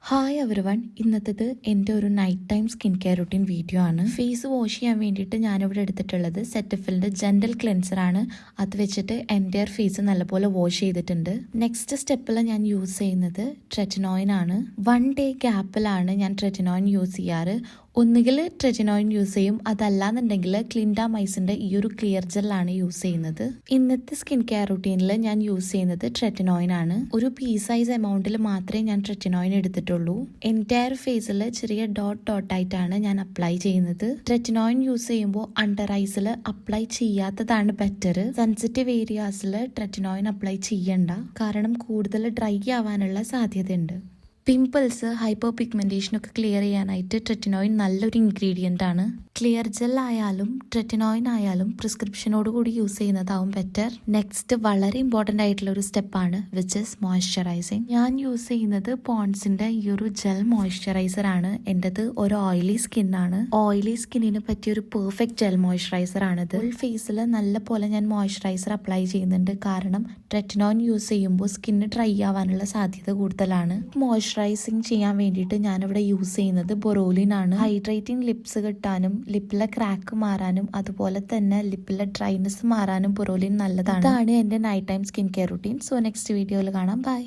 Hi everyone, ഇന്നത്തേത് എൻ്റെ ഒരു night time skin care routine video ആണ്. ഫേസ് വാഷ് ചെയ്യാൻ വേണ്ടിയിട്ട് ഞാനിവിടെ എടുത്തിട്ടുള്ളത് സെറ്റഫിലിൻ്റെ ജെൻറ്റൽ ക്ലെൻസർ ആണ്. അത് വെച്ചിട്ട് എൻ്റെ ഫേസ് നല്ലപോലെ വാഷ് ചെയ്തിട്ടുണ്ട്. നെക്സ്റ്റ് സ്റ്റെപ്പിൽ ഞാൻ യൂസ് ചെയ്യുന്നത് ട്രെറ്റിനോയിൻ ആണ്. 1 ഡേ ഗ്യാപ്പിലാണ് ഞാൻ ട്രെറ്റിനോയിൻ യൂസ് ചെയ്യാറ്. ഒന്നുകിൽ ട്രെറ്റിനോയിൻ യൂസ് ചെയ്യും, അതല്ലാന്നുണ്ടെങ്കിൽ ക്ലിൻഡാമൈസിൻ്റെ ഈ ഒരു ക്ലിയർ ജെല്ലാണ് യൂസ് ചെയ്യുന്നത്. ഇന്നത്തെ സ്കിൻ കെയർ റുട്ടീനിൽ ഞാൻ യൂസ് ചെയ്യുന്നത് ട്രെറ്റിനോയിൻ ആണ്. ഒരു പീ സൈസ് എമൗണ്ടിൽ മാത്രമേ ഞാൻ ട്രെറ്റിനോയിൻ എടുത്തിട്ടുള്ളൂ. എൻറ്റയർ ഫേസിൽ ചെറിയ ഡോട്ട് ആയിട്ടാണ് ഞാൻ അപ്ലൈ ചെയ്യുന്നത്. ട്രെറ്റിനോയിൻ യൂസ് ചെയ്യുമ്പോൾ അണ്ടർ ഐസിൽ അപ്ലൈ ചെയ്യാത്തതാണ് ബെറ്റർ. സെൻസിറ്റീവ് ഏരിയാസിൽ ട്രെറ്റിനോയിൻ അപ്ലൈ ചെയ്യണ്ട, കാരണം കൂടുതൽ ഡ്രൈ ആവാനുള്ള സാധ്യതയുണ്ട്. പിമ്പിൾസ്, ഹൈപ്പർ പിഗ്മെന്റേഷനൊക്കെ ക്ലിയർ ചെയ്യാനായിട്ട് ട്രെറ്റിനോയിൻ നല്ലൊരു ഇൻഗ്രീഡിയൻ്റ് ആണ്. ക്ലിയർ ജെൽ ആയാലും ട്രെറ്റിനോയിൻ ആയാലും പ്രിസ്ക്രിപ്ഷനോട് കൂടി യൂസ് ചെയ്യുന്നതാവും ബെറ്റർ. നെക്സ്റ്റ് വളരെ ഇമ്പോർട്ടൻ്റ് ആയിട്ടുള്ള ഒരു സ്റ്റെപ്പാണ്, വിച്ച് ഇസ് മോയ്സ്ചറൈസിങ്. ഞാൻ യൂസ് ചെയ്യുന്നത് പോൺസിൻ്റെ ഈ ഒരു ജെൽ മോയ്സ്ചറൈസർ ആണ്. എൻ്റെത് ഒരു ഓയിലി സ്കിന്നാണ്. ഓയിലി സ്കിന്നിന് പറ്റിയ ഒരു പെർഫെക്റ്റ് ജെൽ മോയ്സ്ചറൈസർ ആണിത്. ഫുൾ ഫേസിൽ നല്ല പോലെ ഞാൻ മോയ്സ്ചറൈസർ അപ്ലൈ ചെയ്യുന്നുണ്ട്, കാരണം ട്രെറ്റിനോയിൻ യൂസ് ചെയ്യുമ്പോൾ സ്കിന്ന് ഡ്രൈ ആവാനുള്ള സാധ്യത കൂടുതലാണ്. മോയ്സ്ചറൈസിങ് ചെയ്യാൻ വേണ്ടിയിട്ട് ഞാനിവിടെ യൂസ് ചെയ്യുന്നത് ബൊറോലിൻ ആണ്. ഹൈഡ്രേറ്റിംഗ് ലിപ്സ് കിട്ടാനും ലിപ്പിലെ ക്രാക്ക് മാറാനും അതുപോലെ തന്നെ ലിപ്പിലെ ഡ്രൈനെസ് മാറാനും ബൊറോലിൻ നല്ലതാണ്. ഇതാണ് എൻ്റെ night time skin care routine. So next വീഡിയോയിൽ കാണാം. ബൈ.